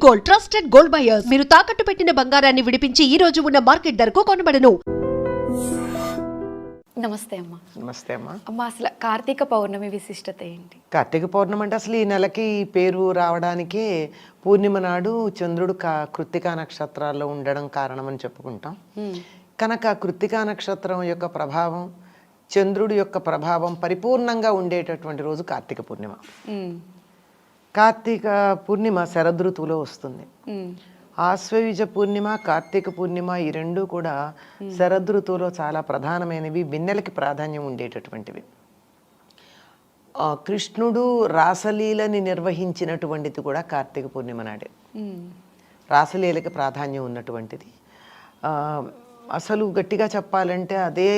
Gold trusted gold buyers మీరు తాకట్టు పెట్టిన బంగారాన్ని విడిపించి ఈ రోజు ఉన్న మార్కెట్ ధరకు కొనబడను. నమస్తే అమ్మా. నమస్తే అమ్మా. అమ్మా, అసలు కార్తీక పౌర్ణమి విశిష్టత ఏంటి? కార్తీక పౌర్ణమి అంటే అసలు ఈ నెలకి పేరు రావడానికి పూర్ణిమ నాడు చంద్రుడు కృత్తికా నక్షత్రాల్లో ఉండడం కారణమని చెప్పుకుంటాం. కనుక కృత్తికా నక్షత్రం యొక్క ప్రభావం, చంద్రుడి యొక్క ప్రభావం పరిపూర్ణంగా ఉండేటటువంటి రోజు కార్తీక పూర్ణిమ. కార్తీక పూర్ణిమ శరదృతువులో వస్తుంది. ఆశ్వయుజ పూర్ణిమ, కార్తీక పూర్ణిమ ఈ రెండు కూడా శరదృతువులో చాలా ప్రధానమైనవి, వెన్నెలకి ప్రాధాన్యం ఉండేటటువంటివి. కృష్ణుడు రాసలీలని నిర్వహించినటువంటిది కూడా కార్తీక పూర్ణిమ నాడే. రాసలీలకి ప్రాధాన్యం ఉన్నటువంటిది. అసలు గట్టిగా చెప్పాలంటే అదే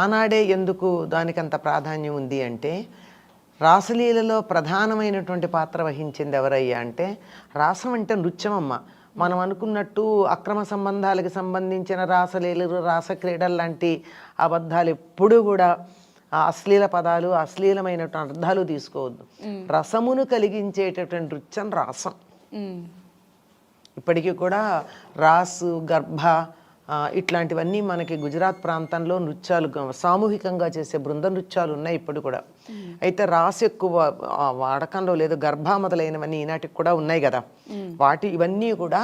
ఆనాడే ఎందుకు దానికంత ప్రాధాన్యం ఉంది అంటే, రాసలీలలో ప్రధానమైనటువంటి పాత్ర వహించింది ఎవరయ్యా అంటే, రాసం అంటే నృత్యం అమ్మ. మనం అనుకున్నట్టు అక్రమ సంబంధాలకు సంబంధించిన రాసలీలలు, రాసక్రీడలు లాంటి అబద్ధాలు ఎప్పుడూ కూడా అశ్లీల పదాలు, అశ్లీలమైనటువంటి అర్థాలు తీసుకోవద్దు. రసమును కలిగించేటటువంటి నృత్యం రాసం. ఇప్పటికీ కూడా రాసు, గర్భ ఇట్లాంటివన్నీ మనకి గుజరాత్ ప్రాంతంలో నృత్యాలు, సామూహికంగా చేసే బృంద నృత్యాలు ఉన్నాయి ఇప్పుడు కూడా. అయితే రాసు ఎక్కువ వాడకంలో లేదు. గర్భ మొదలైనవన్నీ ఈనాటికి కూడా ఉన్నాయి కదా. ఇవన్నీ కూడా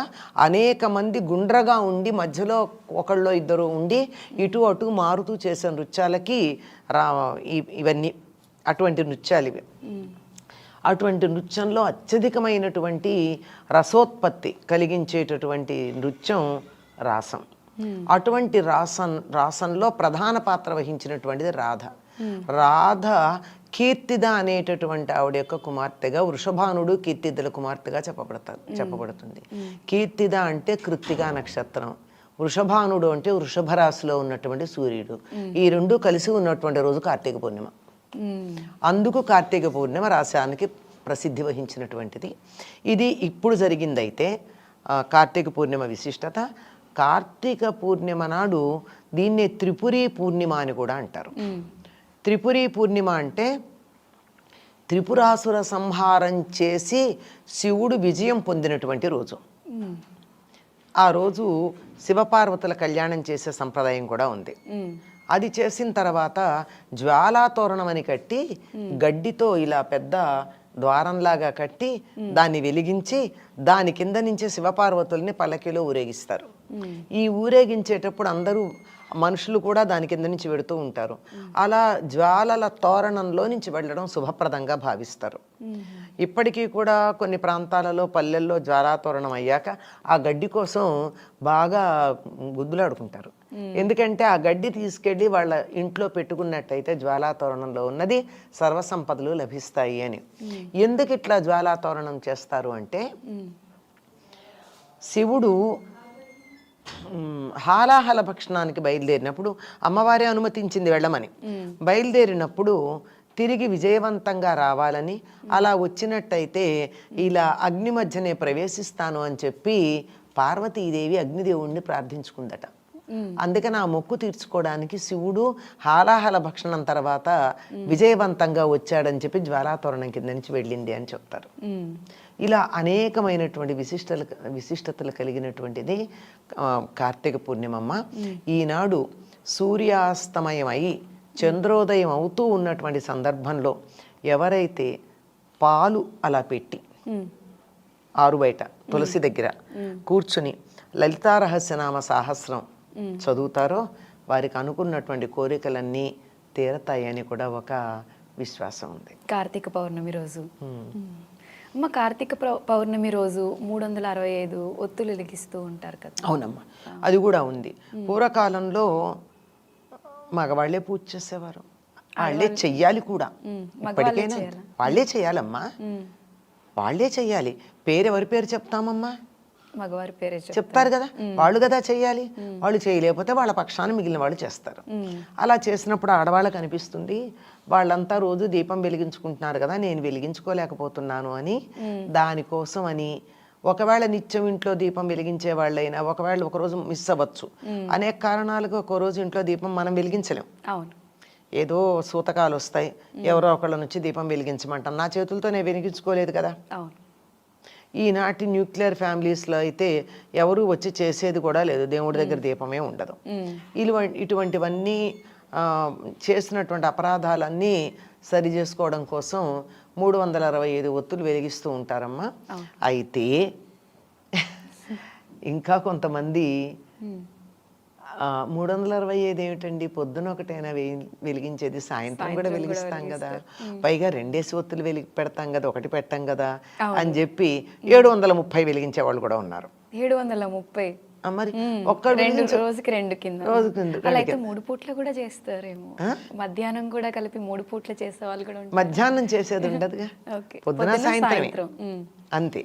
అనేక మంది గుండ్రగా ఉండి మధ్యలో ఒకళ్ళో ఇద్దరు ఉండి ఇటు అటు మారుతూ చేసే నృత్యాలకి ఇవన్నీ అటువంటి నృత్యాలు ఇవి. అటువంటి నృత్యంలో అత్యధికమైనటువంటి రసోత్పత్తి కలిగించేటటువంటి నృత్యం రాసం. అటువంటి రాసంలో ప్రధాన పాత్ర వహించినటువంటిది రాధ. రాధ కీర్తిద అనేటటువంటి ఆవిడ యొక్క కుమార్తెగా, వృషభానుడు కీర్తిదల కుమార్తెగా చెప్పబడుతుంది. కీర్తిద అంటే కృత్తికా నక్షత్రం, వృషభానుడు అంటే వృషభ రాశిలో ఉన్నటువంటి సూర్యుడు. ఈ రెండు కలిసి ఉన్నటువంటి రోజు కార్తీక పూర్ణిమ. అందుకు కార్తీక పూర్ణిమ రాశానికి ప్రసిద్ధి వహించినటువంటిది. ఇది ఇప్పుడు జరిగిందైతే కార్తీక పూర్ణిమ విశిష్టత. కార్తీక పూర్ణిమ నాడు దీన్నే త్రిపురీ పూర్ణిమ అని కూడా అంటారు. త్రిపురీ పూర్ణిమ అంటే త్రిపురాసుర సంహారం చేసి శివుడు విజయం పొందినటువంటి రోజు. ఆ రోజు శివపార్వతుల కళ్యాణం చేసే సంప్రదాయం కూడా ఉంది. అది చేసిన తర్వాత జ్వాలాతోరణం అని కట్టి, గడ్డితో ఇలా పెద్ద ద్వారంలాగా కట్టి దాన్ని వెలిగించి దాని కింద నుంచి శివపార్వతుల్ని పల్లకిలో ఊరేగిస్తారు. ఈ ఊరేగించేటప్పుడు అందరూ మనుషులు కూడా దాని కింద నుంచి వెడుతూ ఉంటారు. అలా జ్వాలల తోరణంలో నుంచి వెళ్ళడం శుభప్రదంగా భావిస్తారు. ఇప్పటికీ కూడా కొన్ని ప్రాంతాలలో, పల్లెల్లో జ్వాలాతోరణం అయ్యాక ఆ గడ్డి కోసం బాగా గుద్దులాడుకుంటారు. ఎందుకంటే ఆ గడ్డి తీసుకెళ్ళి వాళ్ళ ఇంట్లో పెట్టుకున్నట్టయితే జ్వాలాతోరణంలో ఉన్నది సర్వసంపదలు లభిస్తాయి అని. ఎందుకు ఇట్లా జ్వాలాతోరణం చేస్తారు అంటే, శివుడు హాలాహల భక్షణానికి బయలుదేరినప్పుడు అమ్మవారే అనుమతించింది వెళ్ళమని. బయలుదేరినప్పుడు తిరిగి విజయవంతంగా రావాలని, అలా వచ్చినట్టయితే ఇలా అగ్ని మధ్యనే ప్రవేశిస్తాను అని చెప్పి పార్వతీదేవి అగ్నిదేవుణ్ణి ప్రార్థించుకుందట. అందుకని ఆ మొక్కు తీర్చుకోవడానికి శివుడు హాలాహల భక్షణం తర్వాత విజయవంతంగా వచ్చాడని చెప్పి జ్వాలాతోరణం కింద నుంచి వెళ్ళింది అని చెప్తారు. ఇలా అనేకమైనటువంటి విశిష్టతలు కలిగినటువంటిది కార్తీక పూర్ణిమమ్మ. ఈనాడు సూర్యాస్తమయం అయి చంద్రోదయం అవుతూ ఉన్నటువంటి సందర్భంలో ఎవరైతే పాలు అలా పెట్టి ఆరు బయట తులసి దగ్గర కూర్చుని లలితారహస్యనామ సాహస్రం చదువుతారో వారికి అనుకున్నటువంటి కోరికలన్నీ తీరతాయని కూడా ఒక విశ్వాసం ఉంది. కార్తీక పౌర్ణమి రోజు అమ్మ, కార్తీక పౌర్ణమి రోజు 365 ఒత్తులు వెలిగిస్తూ ఉంటారు కదా. అవునమ్మా, అది కూడా ఉంది. పూర్వకాలంలో మగవాళ్లే పూజ చేసేవారు, వాళ్ళే చెయ్యాలి కూడా. ఇప్పటికైనా వాళ్ళే చెయ్యాలమ్మా, వాళ్ళే చెయ్యాలి. ఎవరి పేరు చెప్తామమ్మా? మగవారి పేరే చెప్తారు కదా, వాళ్ళు కదా చెయ్యాలి. వాళ్ళు చేయలేకపోతే వాళ్ళ పక్షాన్ని మిగిలిన వాళ్ళు చేస్తారు. అలా చేసినప్పుడు ఆడవాళ్ళకి అనిపిస్తుంది, వాళ్ళంతా రోజు దీపం వెలిగించుకుంటున్నారు కదా, నేను వెలిగించుకోలేకపోతున్నాను అని. దానికోసం అని ఒకవేళ నిత్యం ఇంట్లో దీపం వెలిగించే వాళ్ళైనా ఒకవేళ ఒకరోజు మిస్ అవ్వచ్చు. అనేక కారణాలకు ఒకరోజు ఇంట్లో దీపం మనం వెలిగించలేం. అవును, ఏదో సూతకాలు వస్తాయి, ఎవరో ఒకళ్ళ నుంచి దీపం వెలిగించమంటాం. నా చేతులతో నేను వెలిగించుకోలేదు కదా. ఈనాటి న్యూక్లియర్ ఫ్యామిలీస్లో అయితే ఎవరు వచ్చి చేసేది కూడా లేదు, దేవుడి దగ్గర దీపమే ఉండదు. ఇటువంటివన్నీ చేసినటువంటి అపరాధాలన్నీ సరి చేసుకోవడం కోసం 365 ఒత్తులు వెలిగిస్తూ ఉంటారమ్మా. అయితే ఇంకా కొంతమంది 365 ఏమిటండి, పొద్దున ఒకటైనా వెలిగించేది, సాయంత్రం కూడా వెలిగిస్తాం కదా, పైగా 2 ఒత్తులు పెడతాం కదా, ఒకటి పెట్టాం కదా అని చెప్పి 730 వెలిగించే వాళ్ళు కూడా ఉన్నారు. 730 మరి రోజుకి 2 కింద అలా అయితే 3 పూట్ల కూడా చేస్తారేమో, మధ్యాహ్నం కూడా కలిపి 3 పూట్ల చేసే వాళ్ళు కూడా ఉంటారు. మధ్యాహ్నం చేసేది ఉండదుగా, పొద్దున సాయంత్రం అంతే.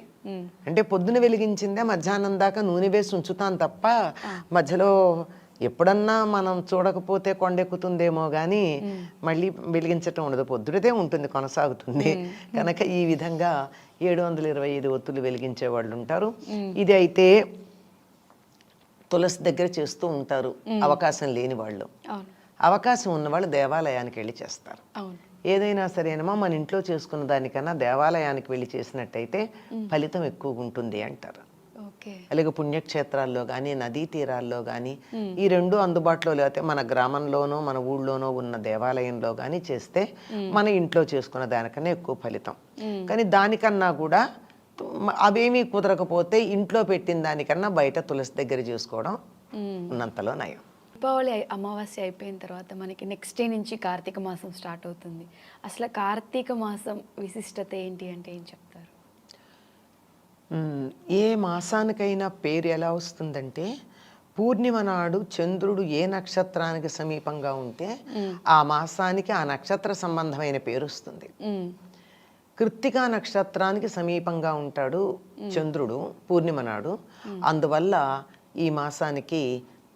అంటే పొద్దున వెలిగించిందే మధ్యాహ్నం దాకా నూనె వేసి ఉంచుతాం తప్ప మధ్యలో ఎప్పుడన్నా మనం చూడకపోతే కొండెక్కుతుందేమో కానీ మళ్ళీ వెలిగించటం ఉండదు, పొద్దుటే ఉంటుంది, కొనసాగుతుంది. కనుక ఈ విధంగా 725 ఒత్తులు వెలిగించే వాళ్ళు ఉంటారు. ఇది అయితే తులసి దగ్గర చేస్తూ ఉంటారు అవకాశం లేని వాళ్ళు. అవకాశం ఉన్న వాళ్ళు దేవాలయానికి వెళ్ళి చేస్తారు. ఏదైనా సరేనమ్మా మన ఇంట్లో చేసుకున్న దానికన్నా దేవాలయానికి వెళ్ళి చేసినట్టయితే ఫలితం ఎక్కువగా ఉంటుంది అంటారు. అలాగే పుణ్యక్షేత్రాల్లో కానీ నదీ తీరాల్లో కానీ ఈ రెండు అందుబాటులో లేకపోతే మన గ్రామంలోనో మన ఊళ్ళోనో ఉన్న దేవాలయంలో కానీ చేస్తే మన ఇంట్లో చేసుకున్న దానికన్నా ఎక్కువ ఫలితం. కానీ దానికన్నా కూడా అవేమీ కుదరకపోతే ఇంట్లో పెట్టిన దానికన్నా బయట తులసి దగ్గర చేసుకోవడం ఉన్నంతలో నయం. దీపావళి అమావాస్య అయిపోయిన తర్వాత మనకి నెక్స్ట్ డే నుంచి కార్తీక మాసం స్టార్ట్ అవుతుంది. అసలు కార్తీక మాసం విశిష్టత ఏంటి అంటే ఏం చెప్తారు? ఏ మాసానికైనా పేరు ఎలా వస్తుందంటే పూర్ణిమ నాడు చంద్రుడు ఏ నక్షత్రానికి సమీపంగా ఉంటే ఆ మాసానికి ఆ నక్షత్ర సంబంధమైన పేరు వస్తుంది. కృత్తికా నక్షత్రానికి సమీపంగా ఉంటాడు చంద్రుడు పూర్ణిమ నాడు, అందువల్ల ఈ మాసానికి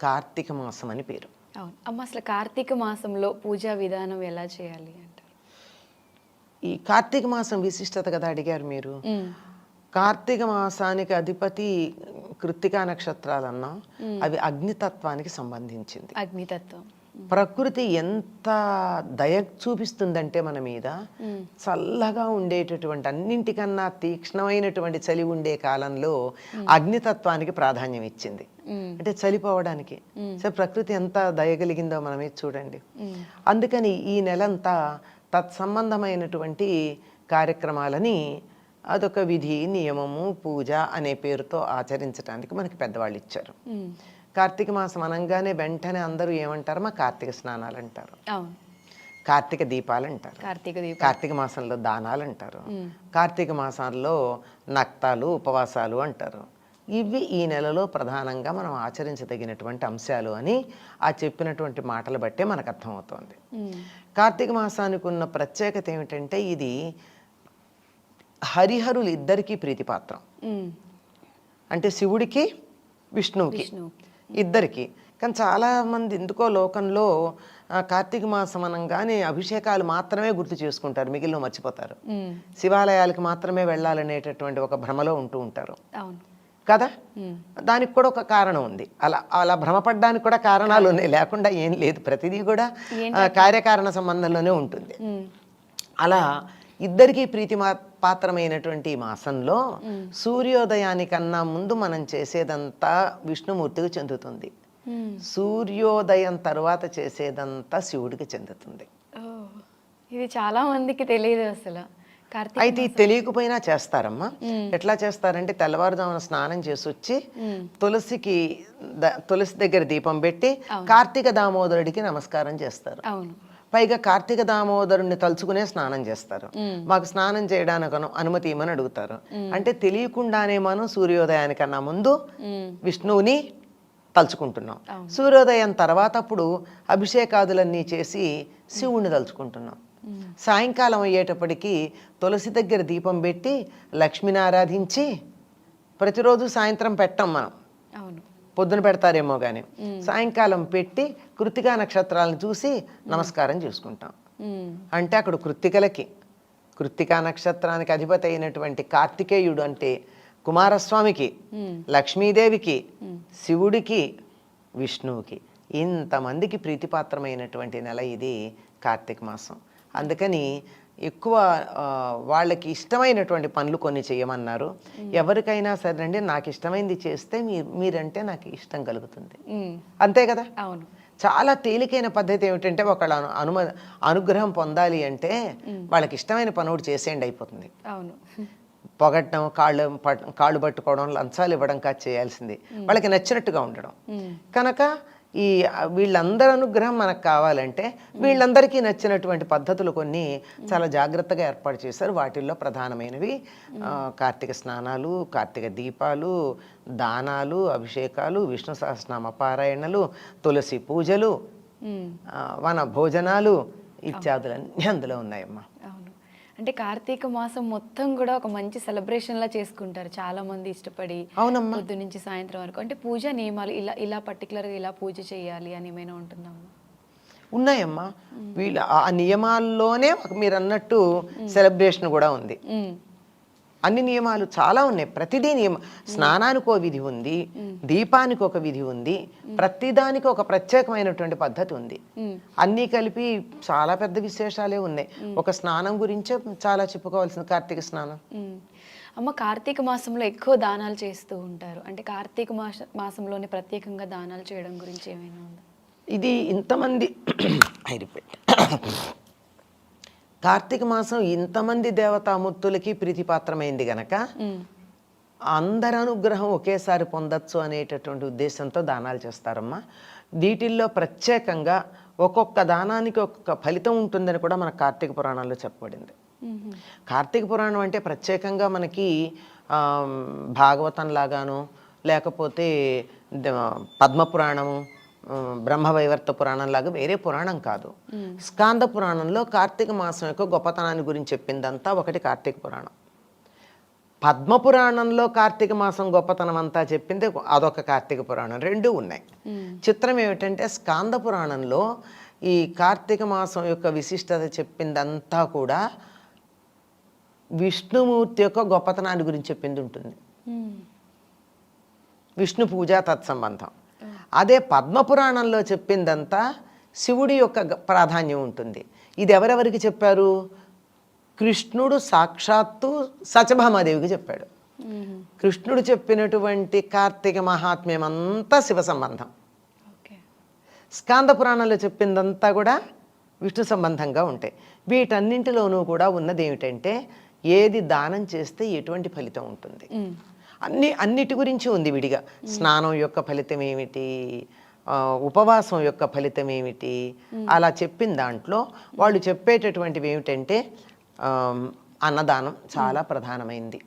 కార్తీక మాసం అని పేరు. అమ్మ, అసలు కార్తీక మాసంలో పూజా విధానం ఎలా చేయాలి అంటారు? ఈ కార్తీక మాసం విశిష్టత కదా అడిగారు మీరు. కార్తీక మాసానికి అధిపతి కృత్తికా నక్షత్రాలన్నా అవి అగ్నితత్వానికి సంబంధించింది. అగ్నితత్వం ప్రకృతి ఎంత దయ చూపిస్తుందంటే మన మీద, చల్లగా ఉండేటటువంటి అన్నింటికన్నా తీక్ష్ణమైనటువంటి చలి ఉండే కాలంలో అగ్నితత్వానికి ప్రాధాన్యం ఇచ్చింది. అంటే చలిపోవడానికి ప్రకృతి ఎంత దయగలిగిందో మనమే చూడండి. అందుకని ఈ నెలంతా తత్సంబంధమైనటువంటి కార్యక్రమాలని అదొక విధి నియమము పూజ అనే పేరుతో ఆచరించడానికి మనకి పెద్దవాళ్ళు ఇచ్చారు. కార్తీక మాసం అనగానే వెంటనే అందరూ ఏమంటారు, మా కార్తీక స్నానాలు అంటారు, కార్తీక దీపాలు అంటారు, కార్తీక మాసంలో దానాలు అంటారు, కార్తీక మాసాల్లో నక్తాలు ఉపవాసాలు అంటారు. ఇవి ఈ నెలలో ప్రధానంగా మనం ఆచరించదగినటువంటి అంశాలు అని ఆ చెప్పినటువంటి మాటలు బట్టే మనకు అర్థమవుతోంది. కార్తీక మాసానికి ఉన్న ప్రత్యేకత ఏమిటంటే ఇది హరిహరులు ఇద్దరికీ ప్రీతిపాత్రం. అంటే శివుడికి విష్ణువుకి ఇద్దరికి. కానీ చాలామంది ఎందుకో లోకంలో కార్తీక మాసం అనగానే అభిషేకాలు మాత్రమే గుర్తు చేసుకుంటారు, మిగిలిన మర్చిపోతారు. శివాలయాలకు మాత్రమే వెళ్ళాలనేటటువంటి ఒక భ్రమలో ఉంటూ ఉంటారు కదా. దానికి కూడా ఒక కారణం ఉంది. అలా భ్రమపడ్డానికి కూడా కారణాలు ఉన్నాయి, లేకుండా ఏం లేదు. ప్రతిదీ కూడా కార్యకారణ సంబంధంలోనే ఉంటుంది. అలా ఇద్దరికీ ప్రీతి పాత్రమైనటువంటి మాసంలో సూర్యోదయానికన్నా ముందు మనం చేసేదంతా విష్ణుమూర్తికి చెందుతుంది, సూర్యోదయం తర్వాత చేసేదంతా శివుడికి చెందుతుంది. ఇది చాలా మందికి తెలియదు అసలు. అయితే తెలియకపోయినా చేస్తారమ్మా. ఎట్లా చేస్తారంటే తెల్లవారుజామున స్నానం చేసి వచ్చి తులసి దగ్గర దీపం పెట్టి కార్తీక దామోదరుడికి నమస్కారం చేస్తారు. పైగా కార్తీక దామోదరుణ్ణి తలుచుకునే స్నానం చేస్తారు. మాకు స్నానం చేయడానికి అనుమతి ఇవ్వమని అడుగుతారు. అంటే తెలియకుండానే మనం సూర్యోదయానికన్నా ముందు విష్ణువుని తలుచుకుంటున్నాం. సూర్యోదయం తర్వాత అప్పుడు అభిషేకాదులన్నీ చేసి శివుణ్ణి తలుచుకుంటున్నాం. సాయంకాలం అయ్యేటప్పటికి తులసి దగ్గర దీపం పెట్టి లక్ష్మిని ఆరాధించి, ప్రతిరోజు సాయంత్రం పెట్టం మనం, పొద్దున పెడతారేమో కానీ సాయంకాలం పెట్టి కృత్తికా నక్షత్రాలను చూసి నమస్కారం చేసుకుంటాం. అంటే అక్కడ కృత్తికా నక్షత్రానికి అధిపతి అయినటువంటి కార్తికేయుడు అంటే కుమారస్వామికి, లక్ష్మీదేవికి, శివుడికి, విష్ణువుకి ఇంతమందికి ప్రీతిపాత్రమైనటువంటి నెల ఇది కార్తీక మాసం. అందుకని ఎక్కువ వాళ్ళకి ఇష్టమైనటువంటి పనులు కొన్ని చేయమన్నారు. ఎవరికైనా సరేనండి నాకు ఇష్టమైంది చేస్తే మీరంటే నాకు ఇష్టం కలుగుతుంది, అంతే కదా. అవును. చాలా తేలికైన పద్ధతి ఏమిటంటే ఒకళ్ళ అనుగ్రహం పొందాలి అంటే వాళ్ళకి ఇష్టమైన పని ఒకటి చేసేయండి, అయిపోతుంది. అవును. పొగట్టడం, కాళ్ళు పట్టుకోవడం, లంచాలు ఇవ్వడం కాదు చేయాల్సింది, వాళ్ళకి నచ్చినట్టుగా ఉండడం. కనుక ఈ వీళ్ళందరి అనుగ్రహం మనకు కావాలంటే వీళ్ళందరికీ నచ్చినటువంటి పద్ధతులు కొన్ని చాలా జాగ్రత్తగా ఏర్పాటు చేశారు. వాటిల్లో ప్రధానమైనవి కార్తీక స్నానాలు, కార్తీక దీపాలు, దానాలు, అభిషేకాలు, విష్ణు సహస్రనామ పారాయణలు, తులసి పూజలు, వన భోజనాలు ఇత్యాదులన్నీ అందులో ఉన్నాయమ్మా. అవును. అంటే కార్తీక మాసం మొత్తం కూడా ఒక మంచి సెలబ్రేషన్ లా చేసుకుంటారు చాలా మంది ఇష్టపడి. అవునమ్మా. పొద్దు నుంచి సాయంత్రం వరకు. అంటే పూజ నియమాలు ఇలా పర్టికులర్గా ఇలా పూజ చేయాలి అని ఏమైనా ఉంటుందమ్మా? ఉన్నాయమ్మా. వీళ్ళు ఆ నియమాల్లోనే మీరు అన్నట్టు సెలబ్రేషన్ కూడా ఉంది. అన్ని నియమాలు చాలా ఉన్నాయి. ప్రతిదీ నియమం. స్నానానికి ఒక విధి ఉంది, దీపానికి ఒక విధి ఉంది, ప్రతిదానికి ఒక ప్రత్యేకమైనటువంటి పద్ధతి ఉంది. అన్నీ కలిపి చాలా పెద్ద విశేషాలే ఉన్నాయి. ఒక స్నానం గురించే చాలా చెప్పుకోవాల్సింది కార్తీక స్నానం. అమ్మ, కార్తీక మాసంలో ఎక్కువ దానాలు చేస్తూ ఉంటారు. అంటే కార్తీక మాసంలోనే ప్రత్యేకంగా దానాలు చేయడం గురించి ఏమైనా ఉందా? ఇది ఇంతమంది కార్తీక మాసం ఇంతమంది దేవతామూర్తులకి ప్రీతిపాత్రమైంది గనక అందరి అనుగ్రహం ఒకేసారి పొందొచ్చు అనేటటువంటి ఉద్దేశంతో దానాలు చేస్తారమ్మా. వీటిల్లో ప్రత్యేకంగా ఒక్కొక్క దానానికి ఒక్కొక్క ఫలితం ఉంటుందని కూడా మన కార్తీక పురాణంలో చెప్పబడింది. కార్తీక పురాణం అంటే ప్రత్యేకంగా మనకి భాగవతం లాగాను, లేకపోతే పద్మపురాణము, బ్రహ్మవైవర్త పురాణం లాగా వేరే పురాణం కాదు. స్కాంద పురాణంలో కార్తీక మాసం యొక్క గొప్పతనాన్ని గురించి చెప్పిందంతా ఒకటి కార్తీక పురాణం. పద్మపురాణంలో కార్తీక మాసం గొప్పతనం అంతా చెప్పింది అదొక కార్తీక పురాణం. రెండూ ఉన్నాయి. చిత్రం ఏమిటంటే స్కాంద పురాణంలో ఈ కార్తీక మాసం యొక్క విశిష్టత చెప్పిందంతా కూడా విష్ణుమూర్తి యొక్క గొప్పతనాన్ని గురించి చెప్పింది ఉంటుంది. విష్ణు పూజ తత్సంబంధం. అదే పద్మపురాణంలో చెప్పిందంతా శివుడి యొక్క ప్రాధాన్యం ఉంటుంది. ఇది ఎవరెవరికి చెప్పారు? కృష్ణుడు సాక్షాత్తు సత్యభామాదేవికి చెప్పాడు. కృష్ణుడు చెప్పినటువంటి కార్తీక మహాత్మ్యం అంతా శివ సంబంధం. స్కాంద పురాణంలో చెప్పిందంతా కూడా విష్ణు సంబంధంగా ఉంటాయి. వీటన్నింటిలోనూ కూడా ఉన్నది ఏమిటంటే ఏది దానం చేస్తే ఎటువంటి ఫలితం ఉంటుంది అన్నిటి గురించి ఉంది విడిగా. స్నానం యొక్క ఫలితం ఏమిటి, ఉపవాసం యొక్క ఫలితం ఏమిటి, అలా చెప్పిన దాంట్లో వాళ్ళు చెప్పేటటువంటివి ఏమిటంటే అన్నదానం చాలా ప్రధానమైంది.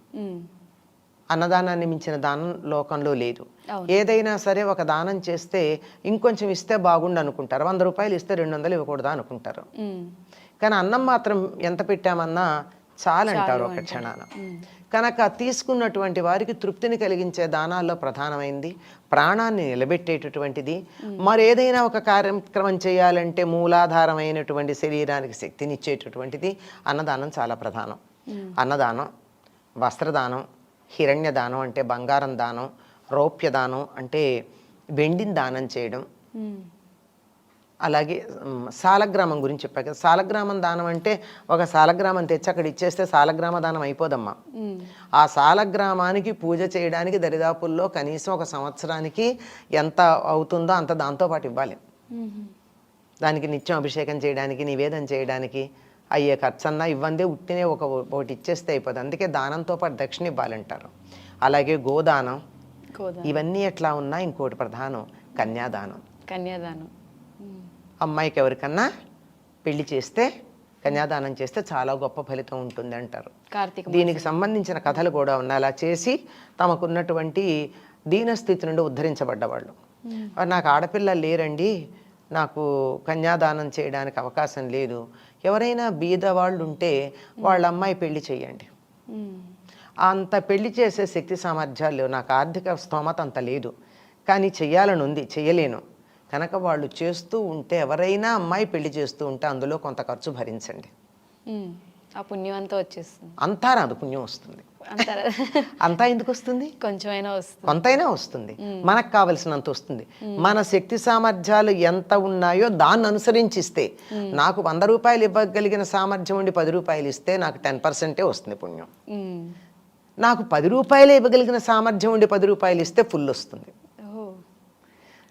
అన్నదానాన్ని మించిన దానం లోకంలో లేదు. ఏదైనా సరే ఒక దానం చేస్తే ఇంకొంచెం ఇస్తే బాగుండు అనుకుంటారు. 100 రూపాయలు ఇస్తే 200 ఇవ్వకూడదా అనుకుంటారు. కానీ అన్నం మాత్రం ఎంత పెట్టామన్నా చాలంటారు ఒక క్షణాన. కనుక తీసుకున్నటువంటి వారికి తృప్తిని కలిగించే దానాల్లో ప్రధానమైంది, ప్రాణాన్ని నిలబెట్టేటటువంటిది. మరేదైనా ఒక కార్యక్రమం చేయాలంటే మూలాధారమైనటువంటి శరీరానికి శక్తినిచ్చేటటువంటిది అన్నదానం చాలా ప్రధానం. అన్నదానం, వస్త్రదానం, హిరణ్యదానం అంటే బంగారం దానం, రౌప్యదానం అంటే వెండిని దానం చేయడం. అలాగే సాలగ్రామం గురించి చెప్పాక, సాలగ్రామం దానం అంటే ఒక సాలగ్రామం తెచ్చి అక్కడ ఇచ్చేస్తే సాలగ్రామ దానం అయిపోదమ్మా. ఆ సాలగ్రామానికి పూజ చేయడానికి దరిదాపుల్లో కనీసం ఒక సంవత్సరానికి ఎంత అవుతుందో అంత దాంతో పాటు ఇవ్వాలి. దానికి నిత్యం అభిషేకం చేయడానికి, నివేదన చేయడానికి అయ్యే ఖర్చన్నా ఇవ్వందే ఉట్టినే ఒకటి ఇచ్చేస్తే అయిపోతుంది. అందుకే దానంతో పాటు దక్షిణ ఇవ్వాలంటారు. అలాగే గోదానం, ఇవన్నీ ఎట్లా ఉన్నా ఇంకోటి ప్రధానం కన్యాదానం. కన్యాదానం అమ్మాయికి ఎవరికన్నా పెళ్లి చేస్తే కన్యాదానం చేస్తే చాలా గొప్ప ఫలితం ఉంటుంది అంటారు. దీనికి సంబంధించిన కథలు కూడా ఉన్నాయి. అలా చేసి తమకున్నటువంటి దీనస్థితి నుండి ఉద్ధరించబడ్డవాళ్ళు, నాకు ఆడపిల్లలు లేరండి, నాకు కన్యాదానం చేయడానికి అవకాశం లేదు, ఎవరైనా బీద వాళ్ళు ఉంటే వాళ్ళ అమ్మాయి పెళ్లి చేయండి. అంత పెళ్లి చేసే శక్తి సామర్థ్యాలు లేవు, నాకు ఆర్థిక స్తోమత అంత లేదు, కానీ చెయ్యాలని ఉంది, చెయ్యలేను. కనుక వాళ్ళు చేస్తూ ఉంటే, ఎవరైనా అమ్మాయి పెళ్లి చేస్తూ ఉంటే అందులో కొంత ఖర్చు భరించండి. ఆ పుణ్యం అంతా వచ్చేస్తుంది. అంతా రాదు, పుణ్యం వస్తుంది. అంటారా? అంతా ఎందుకు వస్తుంది? కొంచెమైనా వస్తుంది. కొంతైనా వస్తుంది, మనకు కావలసినంత వస్తుంది. మన శక్తి సామర్థ్యాలు ఎంత ఉన్నాయో దాన్ని అనుసరించిస్తే, నాకు 100 రూపాయలు ఇవ్వగలిగిన సామర్థ్యం ఉండి 10 రూపాయలు ఇస్తే నాకు 10% వస్తుంది పుణ్యం. నాకు 10 రూపాయలు ఇవ్వగలిగిన సామర్థ్యం ఉండి 10 రూపాయలు ఇస్తే ఫుల్ వస్తుంది.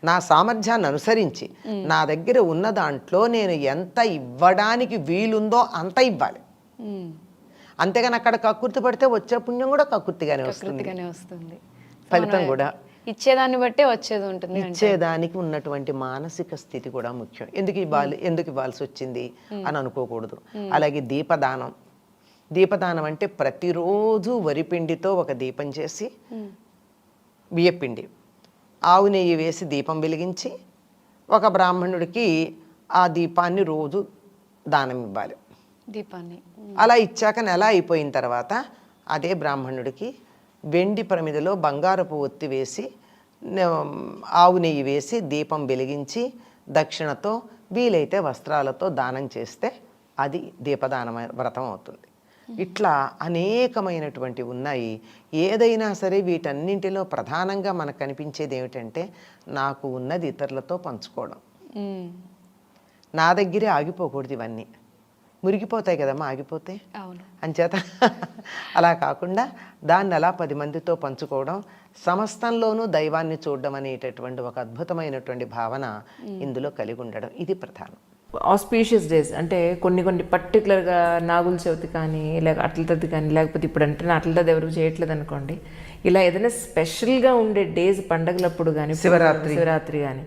నా సామర్థ్యాన్ని అనుసరించి నా దగ్గర ఉన్న దాంట్లో నేను ఎంత ఇవ్వడానికి వీలుందో అంత ఇవ్వాలి. అంతేగాని అక్కడ కక్కుర్తి పడితే వచ్చే పుణ్యం కూడా కక్కుర్తిగానే వస్తుంది. ఫలితం కూడా ఇచ్చేదాన్ని బట్టే వచ్చేది ఉంటుంది. ఇచ్చేదానికి ఉన్నటువంటి మానసిక స్థితి కూడా ముఖ్యం. ఎందుకు ఇవ్వాల్సి వచ్చింది అని అనుకోకూడదు. అలాగే దీపదానం అంటే ప్రతిరోజు వరిపిండితో ఒక దీపం చేసి, బియ్యపిండి, ఆవు నెయ్యి వేసి దీపం వెలిగించి ఒక బ్రాహ్మణుడికి ఆ దీపాన్ని రోజు దానం ఇవ్వాలి. దీపాన్ని అలా ఇచ్చాక నెల అయిపోయిన తర్వాత అదే బ్రాహ్మణుడికి వెండి ప్రమిదలో బంగారపు ఒత్తి వేసి, ఆవు నెయ్యి వేసి దీపం వెలిగించి దక్షిణతో వీలైతే వస్త్రాలతో దానం చేస్తే అది దీపదాన వ్రతం అవుతుంది. ఇట్లా అనేకమైనటువంటి ఉన్నాయి. ఏదైనా సరే వీటన్నింటిలో ప్రధానంగా మనకు కనిపించేది ఏమిటంటే, నాకు ఉన్నది ఇతరులతో పంచుకోవడం. నా దగ్గరే ఆగిపోకూడదు. ఇవన్నీ మురిగిపోతాయి కదమ్మా ఆగిపోతే. అంచేత అలా కాకుండా దాన్ని అలా 10 మందితో పంచుకోవడం, సమస్తంలోనూ దైవాన్ని చూడడం అనేటటువంటి ఒక అద్భుతమైనటువంటి భావన ఇందులో కలిగి ఉండడం, ఇది ప్రధానం. ఆస్పీషియస్ డేస్ అంటే కొన్ని పర్టికులర్గా నాగుల చవితి కానీ, లేక అట్ల తద్ది కానీ, లేకపోతే ఇప్పుడు అంటే అట్ల తద్ది ఎవరు చేయట్లేదు అనుకోండి, ఇలా ఏదైనా స్పెషల్గా ఉండే డేస్ పండగలప్పుడు కానీ, శివరాత్రి కానీ,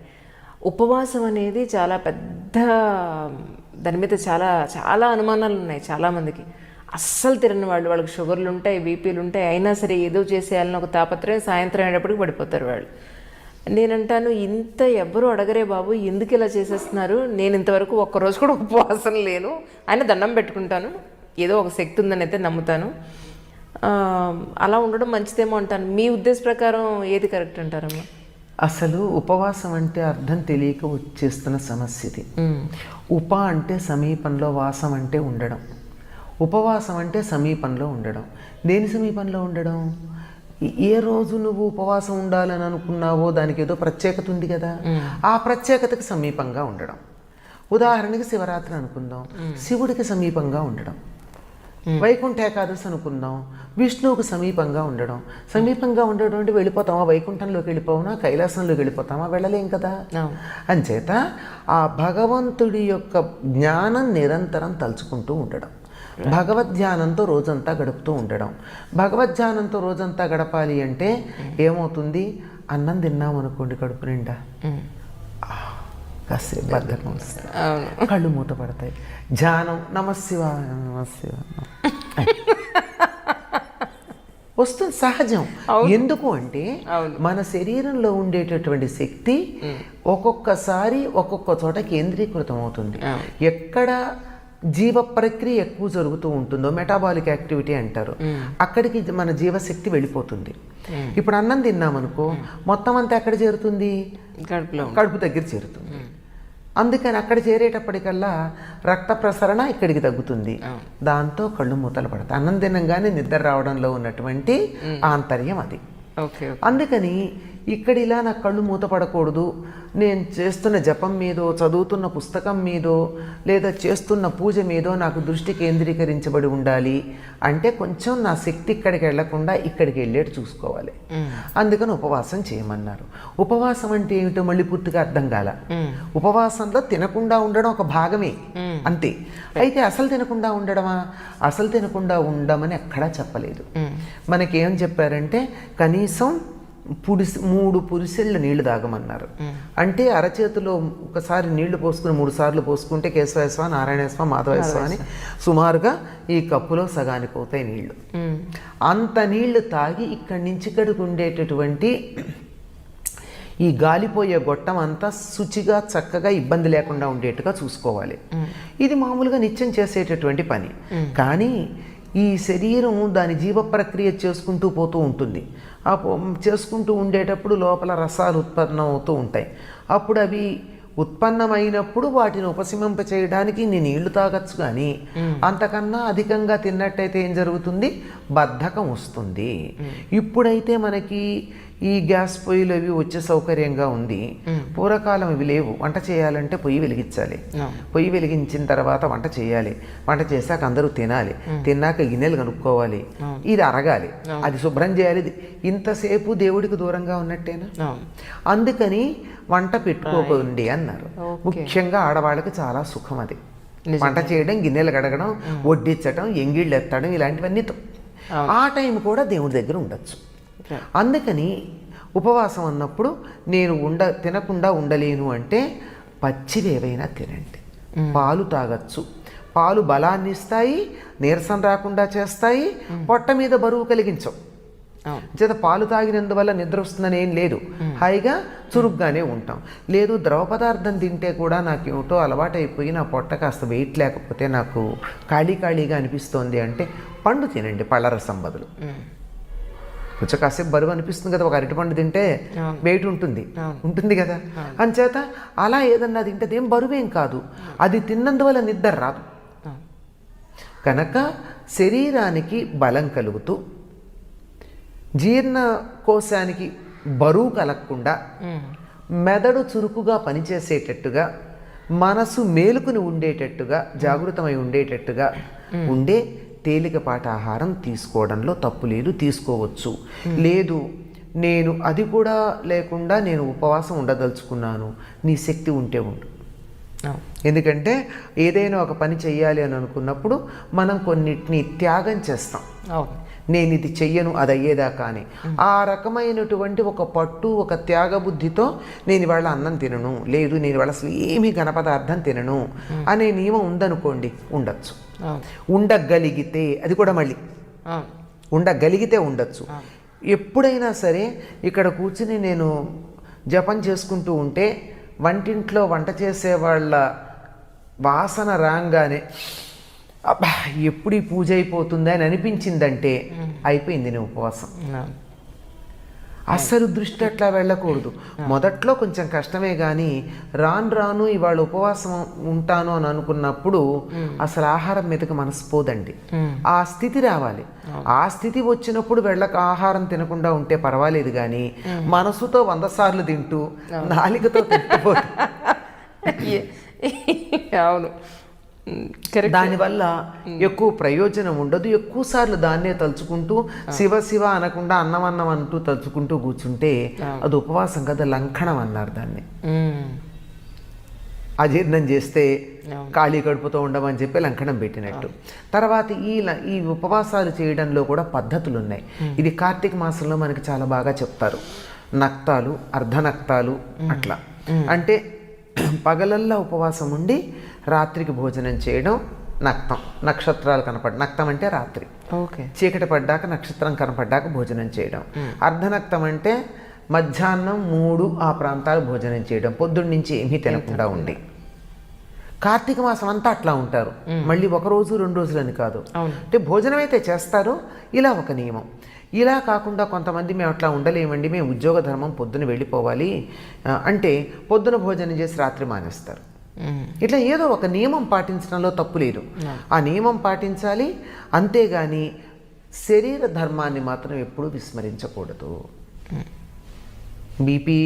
ఉపవాసం అనేది చాలా పెద్ద, దాని మీద చాలా చాలా అనుమానాలు ఉన్నాయి చాలామందికి. అస్సలు తినని వాళ్ళకి షుగర్లు ఉంటాయి, బీపీలు ఉంటాయి, అయినా సరే ఏదో చేసేయాలని ఒక తాపత్రయం, సాయంత్రం అయ్యేటప్పటికి పడిపోతారు వాళ్ళు. నేనంటాను, ఇంత ఎవ్వరూ అడగరే బాబు, ఎందుకు ఇలా చేసేస్తున్నారు? నేను ఇంతవరకు ఒక్కరోజు కూడా ఉపవాసం లేను, ఆయన దండం పెట్టుకుంటాను, ఏదో ఒక శక్తి ఉందని అయితే నమ్ముతాను. అలా ఉండడం మంచిదేమో అంటాను. మీ ఉద్దేశ ప్రకారం ఏది కరెక్ట్ అంటారమ్మా? అసలు ఉపవాసం అంటే అర్థం తెలియక వచ్చేస్తున్న సమస్య ఇది. ఉప అంటే సమీపంలో, వాసం అంటే ఉండడం. ఉపవాసం అంటే సమీపంలో ఉండడం. దేని సమీపంలో ఉండడం? ఏ రోజు నువ్వు ఉపవాసం ఉండాలని అనుకున్నావో దానికి ఏదో ప్రత్యేకత ఉంది కదా, ఆ ప్రత్యేకతకి సమీపంగా ఉండడం. ఉదాహరణకి శివరాత్రి అనుకుందాం, శివుడికి సమీపంగా ఉండడం. వైకుంఠ ఏకాదశి అనుకుందాం, విష్ణువుకు సమీపంగా ఉండడం. సమీపంగా ఉండడం అంటే వెళ్ళిపోతామా, వైకుంఠంలోకి వెళ్ళిపోవనా, కైలాసంలోకి వెళ్ళిపోతామా? వెళ్ళలేం కదా. అంచేత ఆ భగవంతుడి యొక్క జ్ఞానం నిరంతరం తలుచుకుంటూ ఉండడం, భగవద్ధ్యానంతో రోజంతా గడుపుతూ ఉండడం. భగవద్ధ్యానంతో రోజంతా గడపాలి అంటే ఏమవుతుంది? అన్నం తిన్నామనుకోండి కడుపు నిండా, కాసేపు బద్ధకం వస్తుంది, కళ్ళు మూత పడతాయి. ధ్యానం నమశివాయ వస్తుంది, సహజం. ఎందుకు అంటే మన శరీరంలో ఉండేటటువంటి శక్తి ఒక్కొక్కసారి ఒక్కొక్క చోట కేంద్రీకృతం అవుతుంది. ఎక్కడ జీవ ప్రక్రియ ఎక్కువ జరుగుతూ ఉంటుందో, మెటాబాలిక్ యాక్టివిటీ అంటారు, అక్కడికి మన జీవశక్తి వెళ్ళిపోతుంది. ఇప్పుడు అన్నం తిన్నామనుకో, మొత్తం అంతా ఎక్కడ చేరుతుంది? కడుపు దగ్గర చేరుతుంది. అందుకని అక్కడ చేరేటప్పటికల్లా రక్త ప్రసరణ ఇక్కడికి తగ్గుతుంది, దాంతో కళ్ళు మూతలు పడతాయి. అన్నం తినంగానే నిద్ర రావడంలో ఉన్నటువంటి ఆంతర్యం అది. అందుకని ఇక్కడ ఇలా నా కళ్ళు మూతపడకూడదు, నేను చేస్తున్న జపం మీదో, చదువుతున్న పుస్తకం మీదో, లేదా చేస్తున్న పూజ మీదో నాకు దృష్టి కేంద్రీకరించబడి ఉండాలి అంటే కొంచెం నా శక్తి ఇక్కడికి వెళ్లకుండా ఇక్కడికి వెళ్ళేట్టు చూసుకోవాలి. అందుకని ఉపవాసం చేయమన్నారు. ఉపవాసం అంటే ఏమిటో మళ్ళీ పూర్తిగా అర్థం కాల. ఉపవాసంలో తినకుండా ఉండడం ఒక భాగమే అంతే. అయితే అసలు తినకుండా ఉండడమా? అసలు తినకుండా ఉండమని ఎక్కడా చెప్పలేదు. మనకేం చెప్పారంటే కనీసం 3 పురిసెళ్ళు నీళ్లు తాగమన్నారు. అంటే అరచేతిలో ఒకసారి నీళ్లు పోసుకుని 3 సార్లు పోసుకుంటే కేశవేశ్వ, నారాయణేశ్వ, మాధవేశ్వ అని సుమారుగా ఈ కప్పులో సగానికి పోతాయి నీళ్లు. అంత నీళ్లు తాగి ఇక్కడి నుంచి ఇక్కడికి ఉండేటటువంటి ఈ గాలిపోయే గొట్టం అంతా శుచిగా చక్కగా ఇబ్బంది లేకుండా ఉండేట్టుగా చూసుకోవాలి. ఇది మామూలుగా నిత్యం చేసేటటువంటి పని. కానీ ఈ శరీరం దాని జీవ ప్రక్రియ చేసుకుంటూ పోతూ ఉంటుంది. చేసుకుంటూ ఉండేటప్పుడు లోపల రసాలు ఉత్పన్నం అవుతూ ఉంటాయి. అప్పుడు అవి ఉత్పన్నమైనప్పుడు వాటిని ఉపశమింప చేయడానికి నీ నీళ్లు తాగొచ్చు, కానీ అంతకన్నా అధికంగా తిన్నట్టయితే ఏం జరుగుతుంది? బద్ధకం వస్తుంది. ఇప్పుడైతే మనకి ఈ గ్యాస్ పొయ్యిలు అవి వచ్చే సౌకర్యంగా ఉంది. పూర్వకాలం ఇవి లేవు. వంట చేయాలంటే పొయ్యి వెలిగించాలి, పొయ్యి వెలిగించిన తర్వాత వంట చేయాలి, వంట చేశాక అందరూ తినాలి, తిన్నాక గిన్నెలు కనుక్కోవాలి, ఇది అరగాలి, అది శుభ్రం చేయాలి. ఇంతసేపు దేవుడికి దూరంగా ఉన్నట్టేనా? అందుకని వంట పెట్టుకోకండి అన్నారు. ముఖ్యంగా ఆడవాళ్ళకి చాలా సుఖం అది. వంట చేయడం, గిన్నెలు కడగడం, వడ్డించడం, ఎంగిళ్ళు ఎత్తడం, ఇలాంటివన్నీ ఆ టైం కూడా దేవుడి దగ్గర ఉండొచ్చు. అందుకని ఉపవాసం అన్నప్పుడు నేను తినకుండా ఉండలేను అంటే పచ్చివి ఏవైనా తినండి. పాలు తాగచ్చు. పాలు బలాన్ని ఇస్తాయి, నీరసం రాకుండా చేస్తాయి, పొట్ట మీద బరువు కలిగించవు. చేత పాలు తాగినందువల్ల నిద్ర వస్తుందని ఏం లేదు, హాయిగా చురుగ్గానే ఉంటాం. లేదు ద్రవ పదార్థం తింటే కూడా నాకు ఏమిటో అలవాటైపోయి నా పొట్ట కాస్త వెయిట్ లేకపోతే నాకు ఖాళీగా అనిపిస్తోంది అంటే పండు తినండి, పళ్ళరసం బదులు. కొంచెం కాసేపు బరువు అనిపిస్తుంది కదా, ఒక అరటిపండు తింటే వెయిట్ ఉంటుంది కదా. అంచేత అలా ఏదన్నా తింటే ఏం బరువేం కాదు, అది తిన్నందువల్ల నిద్ర రాదు. కనుక శరీరానికి బలం కలుగుతూ జీర్ణకోశానికి బరువు కలగకుండా మెదడు చురుకుగా పనిచేసేటట్టుగా మనసు మేలుకుని ఉండేటట్టుగా జాగృతమై ఉండేటట్టుగా ఉండే తేలికపాటి ఆహారం తీసుకోవడంలో తప్పు లేదు, తీసుకోవచ్చు. లేదు నేను అది కూడా లేకుండా నేను ఉపవాసం ఉండదలుచుకున్నాను, నీ శక్తి ఉంటే ఉండు. ఎందుకంటే ఏదైనా ఒక పని చెయ్యాలి అని అనుకున్నప్పుడు మనం కొన్నిటిని త్యాగం చేస్తాం. నేను ఇది చెయ్యను అది అయ్యేదాకా అని. ఆ రకమైనటువంటి ఒక పట్టు, ఒక త్యాగ బుద్ధితో నేను ఇవాళ అన్నం తినను, లేదు నేను ఇవాళ అసలు ఏమీ ఘనపదార్థం తినను అనే నియమం ఉందనుకోండి, ఉండొచ్చు. ఉండగలిగితే అది కూడా మళ్ళీ ఉండగలిగితే ఉండొచ్చు. ఎప్పుడైనా సరే ఇక్కడ కూర్చుని నేను జపం చేసుకుంటూ ఉంటే వంటింట్లో వంట చేసే వాళ్ళ వాసన రాగానే అబ్బా ఎప్పుడు ఈ పూజ అయిపోతుందా అని అనిపించిందంటే అయిపోయింది నీ ఉపవాసం. అస్సలు దృష్టి అట్లా వెళ్ళకూడదు. మొదట్లో కొంచెం కష్టమే కానీ రాను ఇవాళ ఉపవాసం ఉంటాను అని అనుకున్నప్పుడు అసలు ఆహారం మీదకి మనసు పోదండి. ఆ స్థితి రావాలి. ఆ స్థితి వచ్చినప్పుడు వెళ్ళక ఆహారం తినకుండా ఉంటే పర్వాలేదు, కానీ మనసుతో 100 సార్లు తింటూ నాలికతో తింటుపోదు. అవును, దానివల్ల ఎక్కువ ప్రయోజనం ఉండదు. ఎక్కువ సార్లు దాన్నే తలుచుకుంటూ శివ అనకుండా అన్నం అంటూ తలుచుకుంటూ కూర్చుంటే అది ఉపవాసం కదా, లంఘనం అన్నారు దాన్ని. అజీర్ణం చేస్తే ఖాళీ కడుపుతో ఉండమని చెప్పి లంకణం పెట్టినట్టు. తర్వాత ఈ ఉపవాసాలు చేయడంలో కూడా పద్ధతులు ఉన్నాయి. ఇది కార్తీక మాసంలో మనకి చాలా బాగా చెప్తారు. నక్తాలు, అర్ధనక్తాలు అట్లా. అంటే పగలల్లా ఉపవాసం ఉండి రాత్రికి భోజనం చేయడం నక్తం. నక్షత్రాలు నక్తం అంటే రాత్రి, చీకటి పడ్డాక నక్షత్రం కనపడ్డాక భోజనం చేయడం. అర్ధనక్తం అంటే మధ్యాహ్నం 3 ఆ ప్రాంతాలు భోజనం చేయడం, పొద్దున్న నుంచి ఏమీ తినకుండా ఉండి. కార్తీక మాసం అంతా అట్లా ఉంటారు. మళ్ళీ 1 రోజు 2 రోజులని కాదు, అంటే భోజనం అయితే చేస్తారు. ఇలా ఒక నియమం. ఇలా కాకుండా కొంతమంది మేము అట్లా ఉండలేమండి, మేము ఉద్యోగ ధర్మం పొద్దున వెళ్ళిపోవాలి అంటే పొద్దున భోజనం చేసి రాత్రి మానేస్తారు. ఇట్లా ఏదో ఒక నియమం పాటించడంలో తప్పు లేదు. ఆ నియమం పాటించాలి. అంతేగాని శరీర ధర్మాన్ని మాత్రం ఎప్పుడూ విస్మరించకూడదు. బీపీ,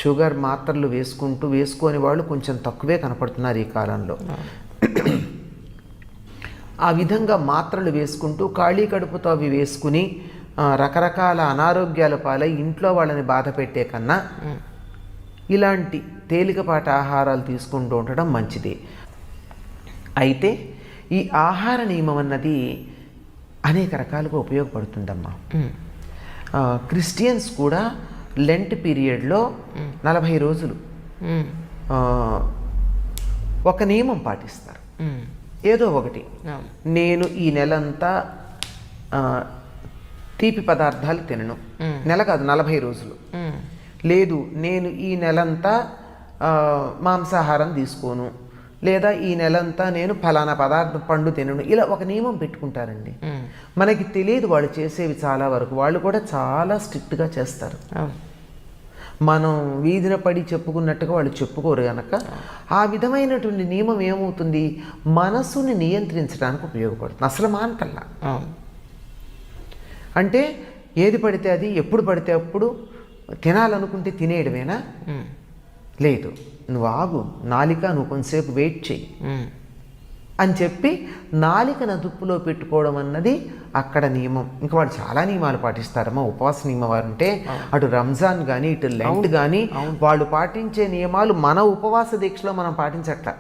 షుగర్ మాత్రలు వేసుకొని వాళ్ళు కొంచెం తక్కువే కనపడుతున్నారు ఈ కాలంలో. ఆ విధంగా మాత్రలు వేసుకుంటూ ఖాళీ కడుపుతో అవి వేసుకుని రకరకాల అనారోగ్యాల పాలై ఇంట్లో వాళ్ళని బాధ పెట్టే కన్నా ఇలాంటి తేలికపాటి ఆహారాలు తీసుకుంటూ ఉండడం మంచిది. అయితే ఈ ఆహార నియమం అన్నది అనేక రకాలుగా ఉపయోగపడుతుందమ్మా. క్రిస్టియన్స్ కూడా లెంట్ పీరియడ్లో 40 రోజులు ఒక నియమం పాటిస్తారు. ఏదో ఒకటి, నేను ఈ నెలంతా తీపి పదార్థాలు తినను, నెల కాదు 40 రోజులు. లేదు నేను ఈ నెలంతా మాంసాహారం తీసుకోను, లేదా ఈ నెలంతా నేను ఫలానా పదార్థం పండు తినను, ఇలా ఒక నియమం పెట్టుకుంటారండి. మనకి తెలియదు వాళ్ళు చేసేవి చాలా వరకు. వాళ్ళు కూడా చాలా స్ట్రిక్ట్గా చేస్తారు. మనం వీధిన పడి చెప్పుకున్నట్టుగా వాళ్ళు చెప్పుకోరు కనుక ఆ విధమైనటువంటి నియమం ఏమవుతుంది, మనసుని నియంత్రించడానికి ఉపయోగపడుతుంది. అసలు మానటల్లా. అంటే ఏది పడితే అది, ఎప్పుడు పడితే అప్పుడు తినాలనుకుంటే తినేయడమేనా? లేదు, నువ్వు ఆగు, నాలిక నువ్వు కొంతసేపు వెయిట్ చెయ్యి అని చెప్పి నాలికను అదుపులో పెట్టుకోవడం అన్నది అక్కడ నియమం. ఇంకా వాళ్ళు చాలా నియమాలు పాటిస్తారమ్మా. ఉపవాస నియమం అంటే అటు రంజాన్ కానీ ఇటు లెంట్ కానీ వాళ్ళు పాటించే నియమాలు మన ఉపవాస దీక్షలో మనం పాటించట్ల.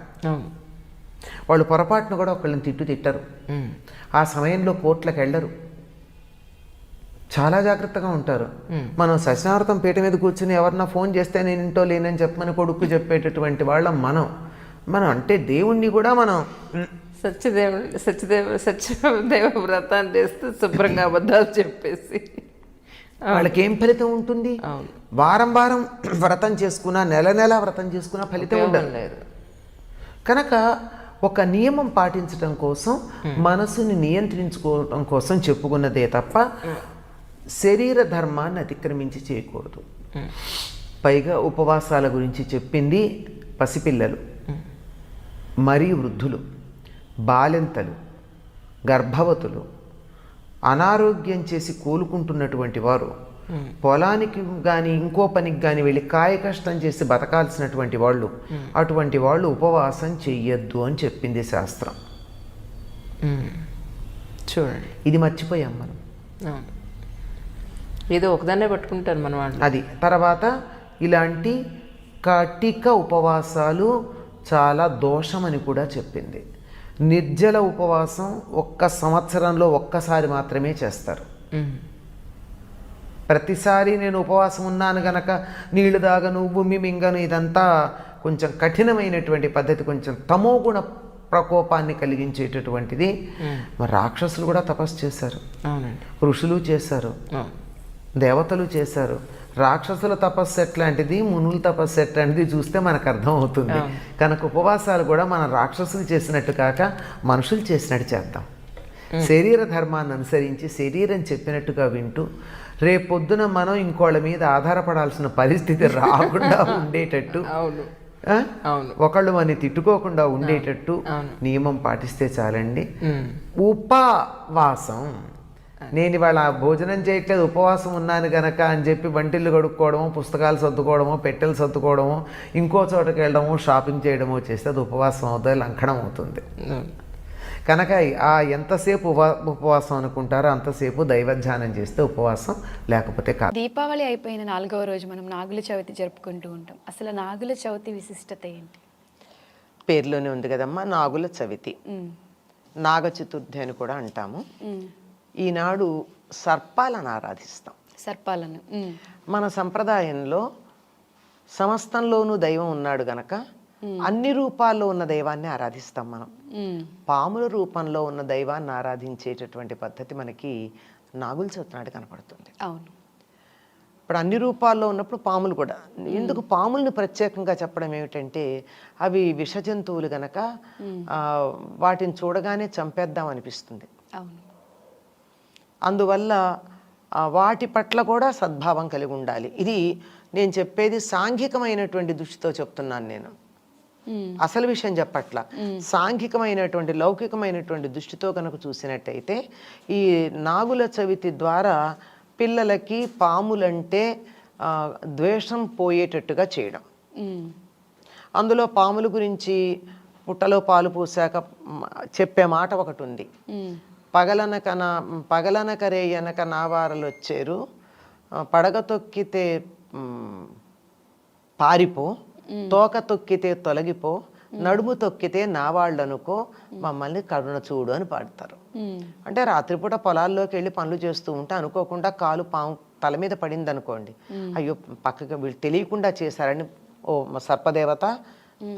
వాళ్ళు పొరపాటును కూడా ఒకళ్ళని తిట్టరు. ఆ సమయంలో కోర్టులకు వెళ్ళరు, చాలా జాగ్రత్తగా ఉంటారు. మనం సత్యనారాయణ పీట మీద కూర్చుని ఎవరన్నా ఫోన్ చేస్తే నేను ఇంటో లేనని చెప్పమని కొడుకు చెప్పేటటువంటి వాళ్ళం మనం. అంటే దేవుణ్ణి కూడా మనం సత్యదేవ వ్రతాన్ని చేస్తే శుభ్రంగా అబద్ధాలు చెప్పేసి వాళ్ళకి ఏం ఫలితం ఉంటుంది? వారం వారం వ్రతం చేసుకున్నా, నెల నెల వ్రతం చేసుకున్నా ఫలితం ఉండలేదు. కనుక ఒక నియమం పాటించడం కోసం, మనసుని నియంత్రించుకోవడం కోసం చెప్పుకున్నదే తప్ప శరీర ధర్మాన్ని అతిక్రమించి చేయకూడదు. పైగా ఉపవాసాల గురించి చెప్పింది పసిపిల్లలు, మరీ వృద్ధులు, బాలింతలు, గర్భవతులు, అనారోగ్యం చేసి కోలుకుంటున్నటువంటి వారు, పొలానికి కానీ ఇంకో పనికి కానీ వెళ్ళి కాయ కష్టం చేసి బతకాల్సినటువంటి వాళ్ళు, అటువంటి వాళ్ళు ఉపవాసం చెయ్యొద్దు అని చెప్పింది శాస్త్రం. చూడండి, ఇది మర్చిపోయాం మనం. ఏదో ఒకదాన్నే పట్టుకుంటారు మన వాళ్ళు. అది తర్వాత ఇలాంటి కటిక ఉపవాసాలు చాలా దోషమని కూడా చెప్పింది. నిర్జల ఉపవాసం ఒక్క సంవత్సరంలో ఒక్కసారి మాత్రమే చేస్తారు. ప్రతిసారి నేను ఉపవాసం ఉన్నాను గనక నీళ్లు తాగను, భూమి మింగను, ఇదంతా కొంచెం కఠినమైనటువంటి పద్ధతి, కొంచెం తమోగుణ ప్రకోపాన్ని కలిగించేటటువంటిది. మరి రాక్షసులు కూడా తపస్సు చేశారు, ఋషులు చేశారు, దేవతలు చేశారు. రాక్షసుల తపస్సు ఎట్లాంటిది, మునుల తపస్సు ఎట్లాంటిది చూస్తే మనకు అర్థం అవుతుంది. కనుక ఉపవాసాలు కూడా మన రాక్షసులు చేసినట్టు కాక మనుషులు చేసినట్టు చేద్దాం. శరీర ధర్మాన్ని అనుసరించి శరీరం చెప్పినట్టుగా వింటూ రేపొద్దున మనం ఇంకోళ్ళ మీద ఆధారపడాల్సిన పరిస్థితి రాకుండా ఉండేటట్టు, ఒకళ్ళు మనని తిట్టుకోకుండా ఉండేటట్టు నియమం పాటిస్తే చాలండి. ఉపవాసం, నేను ఇవాళ భోజనం చేయట్లేదు ఉపవాసం ఉన్నాను గనక అని చెప్పి వంటిల్లు కడుక్కోవడమో, పుస్తకాలు సర్దుకోవడమో, పెట్టెలు సర్దుకోవడమో, ఇంకో చోటకి వెళ్ళడమో, షాపింగ్ చేయడమో చేస్తే అది ఉపవాసం అవుతుంది, లంఘనం అవుతుంది. కనుక ఎంతసేపు ఉపవాసం అనుకుంటారో అంతసేపు దైవధ్యానం చేస్తే ఉపవాసం, లేకపోతే కాదు. దీపావళి అయిపోయిన 4వ రోజు మనం నాగుల చవితి జరుపుకుంటూ ఉంటాం. అసలు నాగుల చవితి విశిష్టత ఏంటి? పేర్లోనే ఉంది కదమ్మా, నాగుల చవితి. నాగ చతుర్థి అని కూడా అంటాము. ఈనాడు సర్పాలను ఆరాధిస్తాం. సర్పాలను మన సంప్రదాయంలో సమస్తంలోనూ దైవం ఉన్నాడు గనక అన్ని రూపాల్లో ఉన్న దైవాన్ని ఆరాధిస్తాం మనం. పాముల రూపంలో ఉన్న దైవాన్ని ఆరాధించేటటువంటి పద్ధతి మనకి నాగుల చవితి నాడు కనపడుతుంది. అవును. ఇప్పుడు అన్ని రూపాల్లో ఉన్నప్పుడు పాములు కూడా. ఎందుకు పాముల్ని ప్రత్యేకంగా చెప్పడం ఏమిటంటే, అవి విష జంతువులు గనక వాటిని చూడగానే చంపేద్దాం అనిపిస్తుంది. అవును. అందువల్ల వాటి పట్ల కూడా సద్భావం కలిగి ఉండాలి. ఇది నేను చెప్పేది సాంఘికమైనటువంటి దృష్టితో చెప్తున్నాను నేను, అసలు విషయం చెప్పట్ల. సాంఘికమైనటువంటి లౌకికమైనటువంటి దృష్టితో కనుక చూసినట్టయితే ఈ నాగుల చవితి ద్వారా పిల్లలకి పాములంటే ద్వేషం పోయేటట్టుగా చేయడం. అందులో పాముల గురించి పుట్టలో పాలు పూసాక చెప్పే మాట ఒకటి ఉంది, పగలనక రేయనక నావారలు వచ్చేరు, పడగ తొక్కితే పారిపో, తోక తొక్కితే తొలగిపో, నడుము తొక్కితే నావాళ్ళనుకో, మమ్మల్ని కరుణ చూడు అని పాడతారు. అంటే రాత్రిపూట పొలాల్లోకి వెళ్ళి పనులు చేస్తూ ఉంటే అనుకోకుండా కాలు పాము తల మీద పడింది అనుకోండి, అయ్యో పక్కకి వీళ్ళు తెలియకుండా చేశారని ఓ సర్పదేవత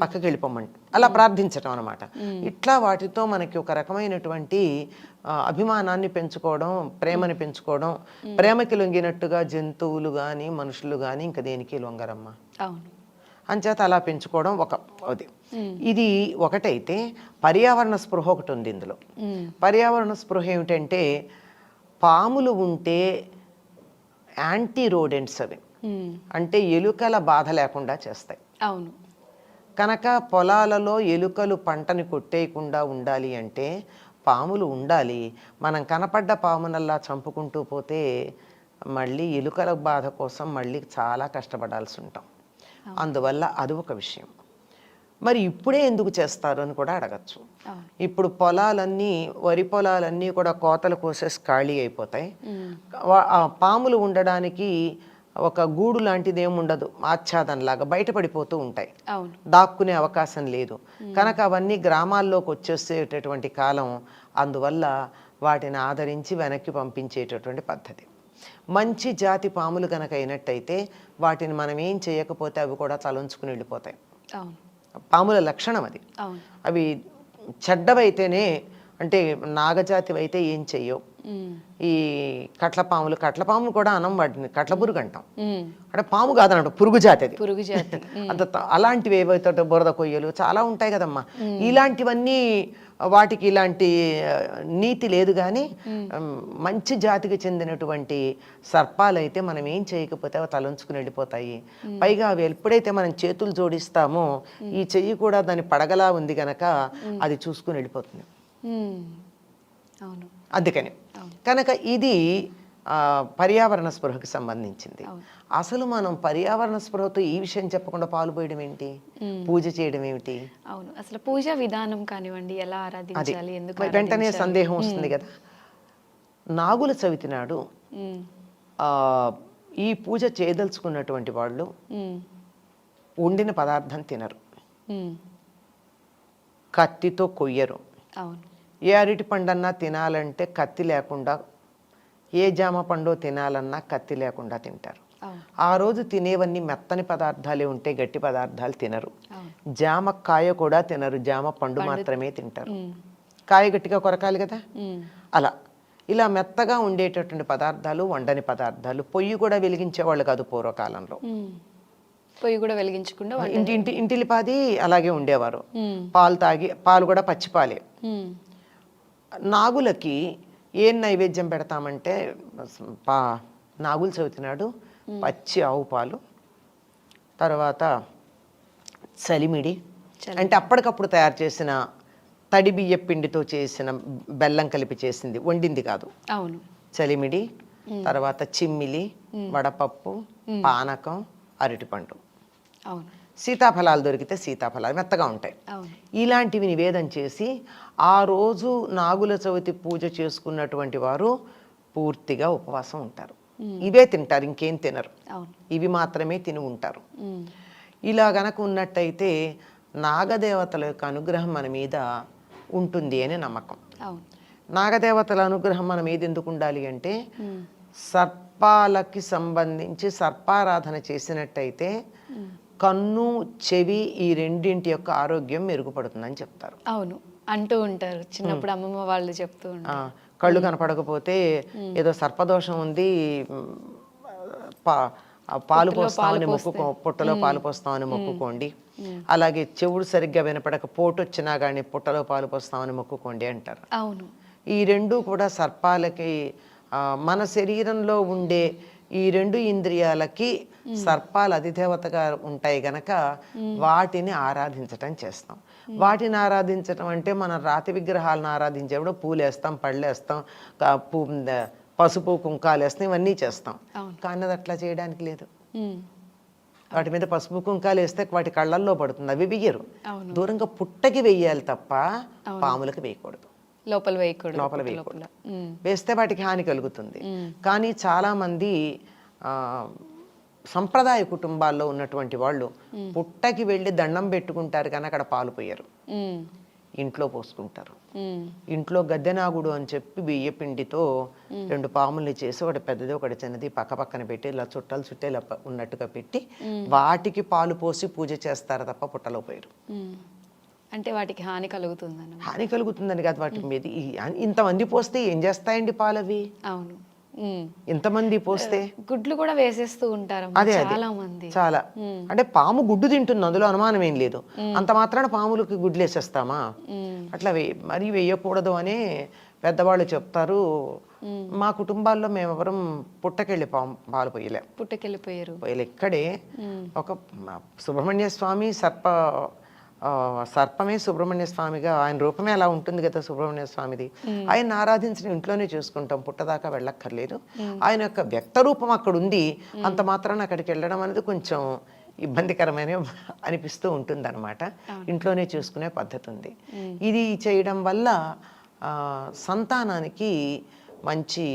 పక్కకి వెళ్ళిపోమంట అలా ప్రార్థించటం అనమాట. ఇట్లా వాటితో మనకి ఒక రకమైనటువంటి అభిమానాన్ని పెంచుకోవడం, ప్రేమని పెంచుకోవడం. ప్రేమకి లొంగినట్టుగా జంతువులు కానీ మనుషులు కానీ ఇంకా దేనికి లొంగరమ్మా. అంచేత అలా పెంచుకోవడం అది. ఇది ఒకటైతే పర్యావరణ స్పృహ ఒకటి ఉంది ఇందులో. పర్యావరణ స్పృహ ఏమిటంటే, పాములు ఉంటే యాంటీ రోడెంట్స్ అవి, అంటే ఎలుకల బాధ లేకుండా చేస్తాయి. అవును. కనుక పొలాలలో ఎలుకలు పంటని కొట్టేయకుండా ఉండాలి అంటే పాములు ఉండాలి. మనం కనపడ్డ పామునల్లా చంపుకుంటూ పోతే మళ్ళీ ఎలుకల బాధ కోసం మళ్ళీ చాలా కష్టపడాల్సి ఉంటాం. అందువల్ల అది ఒక విషయం. మరి ఇప్పుడే ఎందుకు చేస్తారు అని కూడా అడగచ్చు. ఇప్పుడు పొలాలన్నీ, వరి పొలాలన్నీ కూడా కోతలు కోసేసి ఖాళీ అయిపోతాయి. ఆ పాములు ఉండడానికి ఒక గూడు లాంటిది ఏముండదు, ఆచ్ఛాదనలాగా బయటపడిపోతూ ఉంటాయి, దాక్కునే అవకాశం లేదు. కనుక అవన్నీ గ్రామాల్లోకి వచ్చేసేటటువంటి కాలం. అందువల్ల వాటిని ఆదరించి వెనక్కి పంపించేటటువంటి పద్ధతి. మంచి జాతి పాములు కనుక అయినట్టయితే వాటిని మనం ఏం చేయకపోతే అవి కూడా తలంచుకుని వెళ్ళిపోతాయి. పాముల లక్షణం అది. అవి చెడ్డవైతేనే, అంటే నాగజాతి అయితే ఏం చెయ్యవు. ఈ కట్లపాములు కూడా అనం, వాటిని కట్లపురుగు అంటాం. అంటే పాము కాదన్నట్టు పురుగు జాతి అది. పురుగు జాతి అంత అలాంటివి ఏవైతే బురద కొయ్యలు చాలా ఉంటాయి కదమ్మా. ఇలాంటివన్నీ వాటికి ఇలాంటి నీతి లేదు. కానీ మంచి జాతికి చెందినటువంటి సర్పాలు అయితే మనం ఏం చేయకపోతే అవి తలంచుకుని వెళ్ళిపోతాయి. పైగా అవి ఎప్పుడైతే మనం చేతులు జోడిస్తామో ఈ చెయ్యి కూడా దాని పడగలా ఉంది గనక అది చూసుకుని వెళ్ళిపోతుంది. అందుకని కనుక ఇది పర్యావరణ స్పృహకి సంబంధించింది. అసలు మనం పర్యావరణ స్పృహతో ఈ విషయం చెప్పకుండా పాలు పోయడం ఏంటి, పూజ చేయడం ఏమిటి? అవును, అసలు పూజా విధానం కానివ్వండి, ఎలా ఆరాధించాలి, ఎందుకు వెంటనే సందేహం వస్తుంది కదా. నాగుల చవితి నాడు ఈ పూజ చేయదలుచుకున్నటువంటి వాళ్ళు వండిన పదార్థం తినరు, కత్తితో కొయ్యరు. ఏ అరటి పండన్నా తినాలంటే కత్తి లేకుండా, ఏ జామ పండు తినాలన్నా కత్తి లేకుండా తింటారు. ఆ రోజు తినేవన్నీ మెత్తని పదార్థాలే ఉంటే గట్టి పదార్థాలు తినరు. జామ కాయ కూడా తినరు, జామ పండు మాత్రమే తింటారు. కాయ గట్టిగా కొరకాలి కదా. అలా ఇలా మెత్తగా ఉండేటటువంటి పదార్థాలు, వండని పదార్థాలు. పొయ్యి కూడా వెలిగించేవాళ్ళు కాదు పూర్వకాలంలో. పొయ్యి కూడా వెలిగించకుండా ఇంటిలిపాది అలాగే ఉండేవారు. పాలు కూడా పచ్చిపాలే. నాగులకి ఏం నైవేద్యం పెడతామంటే నాగుల చవితి నాడు పచ్చి ఆవు పాలు, తర్వాత చలిమిడి, అంటే అప్పటికప్పుడు తయారు చేసిన తడి బియ్య పిండితో చేసిన బెల్లం కలిపి చేసింది, వండింది కాదు. చలిమిడి, తర్వాత చిమ్మిలి, వడపప్పు, పానకం, అరటిపండు. సీతాఫలాలు దొరికితే సీతాఫలాలు మెత్తగా ఉంటాయి. ఇలాంటివి నివేదన చేసి ఆ రోజు నాగుల చవితి పూజ చేసుకున్నటువంటి వారు పూర్తిగా ఉపవాసం ఉంటారు. ఇవే తింటారు, ఇంకేం తినరు. ఇవి మాత్రమే తిని ఉంటారు. ఇలా గనక ఉన్నట్టయితే నాగదేవతల యొక్క అనుగ్రహం మన మీద ఉంటుంది అని నమ్మకం. నాగదేవతల అనుగ్రహం మన మీద ఎందుకు ఉండాలి అంటే సర్పాలకి సంబంధించి సర్పారాధన చేసినట్టయితే కన్ను, చెవి ఈ రెండింటి యొక్క ఆరోగ్యం మెరుగుపడుతుందని చెప్తారు. అవును, అంటూ ఉంటారు చిన్నప్పుడు అమ్మమ్మ వాళ్ళు చెప్తూ ఉంటారు. కళ్ళు కనపడకపోతే ఏదో సర్పదోషం ఉంది, పాలు పోస్తామని పుట్టలో పాలు పోస్తామని మొక్కుకోండి. అలాగే చెవుడు సరిగ్గా వినపడక పోటు వచ్చినా కానీ పుట్టలో పాలు పోస్తామని మొక్కుకోండి అంటారు. అవును, ఈ రెండు కూడా సర్పాలకి, మన శరీరంలో ఉండే ఈ రెండు ఇంద్రియాలకి సర్పాలు అధిదేవతగా ఉంటాయి గనక వాటిని ఆరాధించటం చేస్తాం. వాటిని ఆరాధించటం అంటే మనం రాతి విగ్రహాలను ఆరాధించేప్పుడు పూలేస్తాం, పళ్ళేస్తాం, పసుపు కుంకాలు వేస్తాం, ఇవన్నీ చేస్తాం. కానీ అది అట్లా చేయడానికి లేదు. వాటి మీద పసుపు కుంకాలు వేస్తే వాటి కళ్ళల్లో పడుతుంది, అవి వెయ్యరు. దూరంగా పుట్టకి వెయ్యాలి తప్ప పాములకు వేయకూడదు, లోపల వేయకూడదు. వేస్తే వాటికి హాని కలుగుతుంది. కానీ చాలా మంది సంప్రదాయ కుటుంబాల్లో ఉన్నటువంటి వాళ్ళు పుట్టకి వెళ్ళి దండం పెట్టుకుంటారు కానీ అక్కడ పాలు పోయరు, ఇంట్లో పోసుకుంటారు. ఇంట్లో గద్దెనాగుడు అని చెప్పి బియ్య పిండితో 2 పాముల్ని చేసి ఒకటి పెద్దది ఒకటి చిన్నది పక్క పక్కన పెట్టి ఇలా చుట్టే ఉన్నట్టుగా పెట్టి వాటికి పాలు పోసి పూజ చేస్తారు తప్ప పుట్టలో పోయరు. అంటే వాటికి హాని కలుగుతుందని కాదు, వాటి మీద ఇంతమంది పోస్తే ఏం చేస్తాయండి పాలు అవి? అవును, ఇంతమంది పోస్తే గుడ్లు కూడా వేసేస్తూ ఉంటారు చాలా మంది. చాలా అంటే పాము గుడ్డు తింటుంది, అందులో అనుమానం ఏం లేదు. అంత మాత్రాన పాములకి గుడ్లు వేసేస్తామా? అట్లా మరి వేయకూడదు అని పెద్దవాళ్ళు చెప్తారు. మా కుటుంబాల్లో మేమెవరం పుట్టకెళ్ళి పాలు పోయలేం. పుట్టకెళ్ళిపోయారు. ఇక్కడే ఒక సుబ్రహ్మణ్య స్వామి సర్పమే సుబ్రహ్మణ్య స్వామిగా, ఆయన రూపమే అలా ఉంటుంది కదా సుబ్రహ్మణ్య స్వామిది. ఆయన ఆరాధించిన ఇంట్లోనే చేసుకుంటాం, పుట్టదాకా వెళ్ళక్కర్లేదు. ఆయన యొక్క వ్యక్త రూపం అక్కడ ఉంది, అంత మాత్రాన అక్కడికి వెళ్ళడం అనేది కొంచెం ఇబ్బందికరమైన అనిపిస్తూ ఉంటుంది అనమాట. ఇంట్లోనే చేసుకునే పద్ధతి ఉంది. ఇది చేయడం వల్ల సంతానానికి మంచి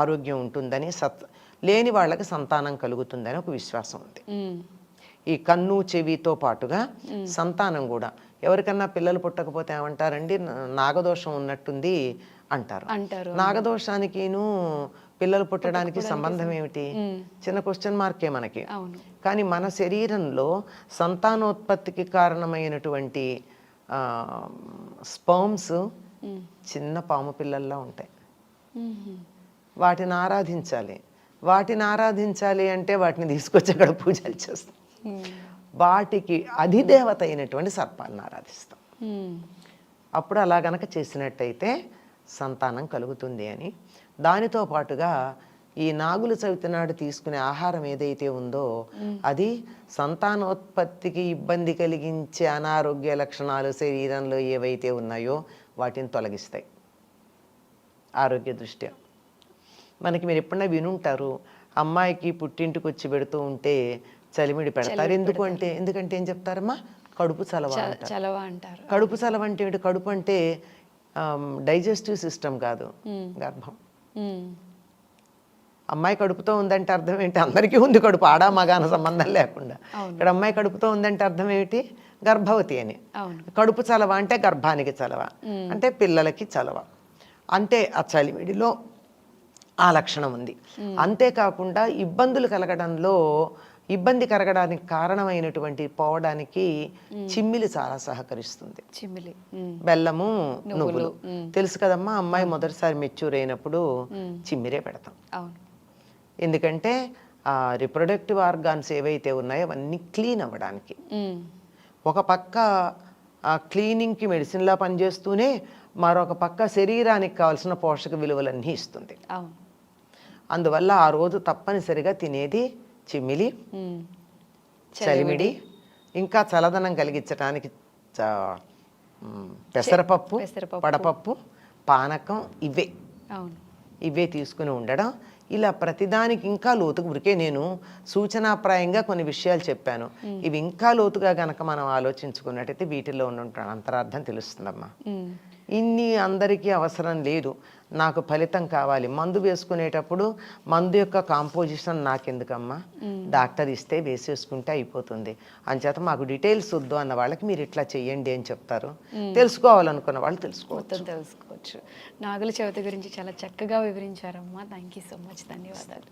ఆరోగ్యం ఉంటుందని, లేని వాళ్ళకి సంతానం కలుగుతుందని ఒక విశ్వాసం ఉంది. ఈ కన్ను చెవితో పాటుగా సంతానం కూడా, ఎవరికన్నా పిల్లలు పుట్టకపోతే ఏమంటారండి, నాగదోషం ఉన్నట్టుంది అంటారు. నాగదోషానికిను పిల్లలు పుట్టడానికి సంబంధం ఏమిటి? చిన్న క్వశ్చన్ మార్కే మనకి. కానీ మన శరీరంలో సంతానోత్పత్తికి కారణమైనటువంటి స్పర్మ్స్ చిన్న పాము పిల్లల్లా ఉంటాయి. వాటిని ఆరాధించాలి అంటే వాటిని తీసుకొచ్చి అక్కడ పూజలు చేస్తాం. వాటికి అధిదేవత అయినటువంటి సర్పాన్ని ఆరాధిస్తాం. అప్పుడు అలా గనక చేసినట్టయితే సంతానం కలుగుతుంది అని. దానితో పాటుగా ఈ నాగుల చవితి నాడు తీసుకునే ఆహారం ఏదైతే ఉందో అది సంతానోత్పత్తికి ఇబ్బంది కలిగించే అనారోగ్య లక్షణాలు శరీరంలో ఏవైతే ఉన్నాయో వాటిని తొలగిస్తాయి ఆరోగ్య దృష్ట్యా. మనకి మీరు ఎప్పుడన్నా వినుంటారు, అమ్మాయికి పుట్టింటికి వచ్చి పెడుతూ ఉంటే చలిమిడి పెడతారు. ఎందుకంటే ఏం చెప్తారమ్మా? కడుపు చలవ అంటారు. కడుపు చలవ అంటే ఏంటి? కడుపు అంటే డైజెస్టివ్ సిస్టమ్ కాదు, గర్భం. అమ్మాయి కడుపుతో ఉందంటే అర్థం ఏంటి? అందరికీ ఉంది కడుపు, ఆడా మగాన సంబంధం లేకుండా. ఇక్కడ అమ్మాయి కడుపుతో ఉందంటే అర్థం ఏమిటి? గర్భవతి అని. కడుపు చలవ అంటే గర్భానికి చలవ, అంటే పిల్లలకి చలవ, అంటే ఆ చలిమిడిలో ఆ లక్షణం ఉంది. అంతేకాకుండా ఇబ్బంది కలగడానికి కారణమైనటువంటి పోవడానికి చిమ్మిలి చాలా సహకరిస్తుంది. బెల్లము, నువ్వులు తెలుసు కదమ్మా. అమ్మాయి మొదటిసారి మెచ్యూర్ అయినప్పుడు చిమ్మిరే పెడతాం. ఎందుకంటే ఆ రిప్రొడక్టివ్ ఆర్గాన్స్ ఏవైతే ఉన్నాయో అవన్నీ క్లీన్ అవ్వడానికి. ఒక పక్క క్లీనింగ్కి మెడిసిన్లా పనిచేస్తూనే మరొక పక్క శరీరానికి కావాల్సిన పోషక విలువలన్నీ ఇస్తుంది. అందువల్ల ఆ రోజు తప్పనిసరిగా తినేది చిమ్మిలి, చలిమిడి, ఇంకా చలదనం కలిగించడానికి పెసరపప్పు, పడపప్పు, పానకం, ఇవే తీసుకుని ఉండడం. ఇలా ప్రతిదానికి ఇంకా లోతుగా, ఉరికే నేను సూచనాప్రాయంగా కొన్ని విషయాలు చెప్పాను. ఇవి ఇంకా లోతుగా గనక మనం ఆలోచించుకున్నట్టయితే వీటిల్లో ఉన్న అంతరార్థం తెలుస్తుందమ్మా. ఇన్ని అందరికీ అవసరం లేదు, నాకు ఫలితం కావాలి. మందు వేసుకునేటప్పుడు మందు యొక్క కాంపోజిషన్ నాకెందుకమ్మా, డాక్టర్ ఇస్తే వేసేసుకుంటే అయిపోతుంది. అంచేత మాకు డీటెయిల్స్ వద్దు అన్న వాళ్ళకి మీరు ఇట్లా చెయ్యండి అని చెప్తారు. తెలుసుకోవాలనుకున్న వాళ్ళు తెలుసుకోవచ్చు. నాగుల చవితి గురించి చాలా చక్కగా వివరించారమ్మా. Thank you so much. ధన్యవాదాలు.